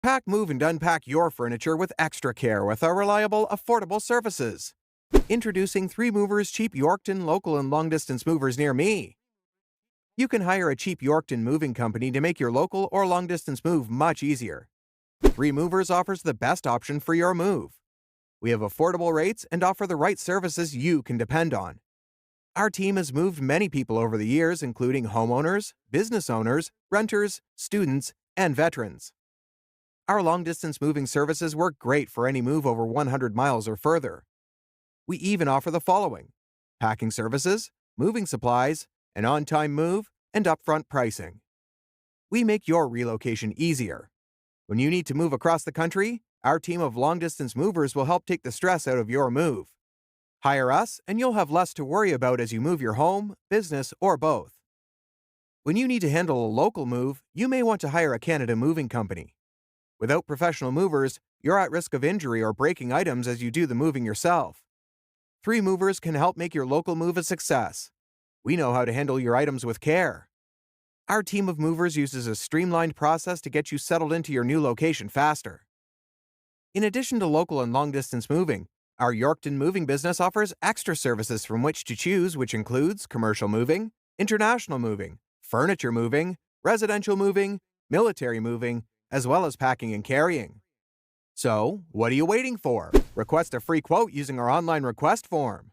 Pack, move, and unpack your furniture with extra care with our reliable, affordable services. Introducing 3Movers Cheap Yorkton local and long-distance movers near me. You can hire a cheap Yorkton moving company to make your local or long-distance move much easier. 3Movers offers the best option for your move. We have affordable rates and offer the right services you can depend on. Our team has moved many people over the years, including homeowners, business owners, renters, students, and veterans. Our long-distance moving services work great for any move over 100 miles or further. We even offer the following: packing services, moving supplies, an on-time move, and upfront pricing. We make your relocation easier. When you need to move across the country, our team of long-distance movers will help take the stress out of your move. Hire us, and you'll have less to worry about as you move your home, business, or both. When you need to handle a local move, you may want to hire a Canada moving company. Without professional movers, you're at risk of injury or breaking items as you do the moving yourself. 3Movers can help make your local move a success. We know how to handle your items with care. Our team of movers uses a streamlined process to get you settled into your new location faster. In addition to local and long-distance moving, our Yorkton moving business offers extra services from which to choose, which includes commercial moving, international moving, furniture moving, residential moving, military moving, as well as packing and carrying. So, what are you waiting for? Request a free quote using our online request form.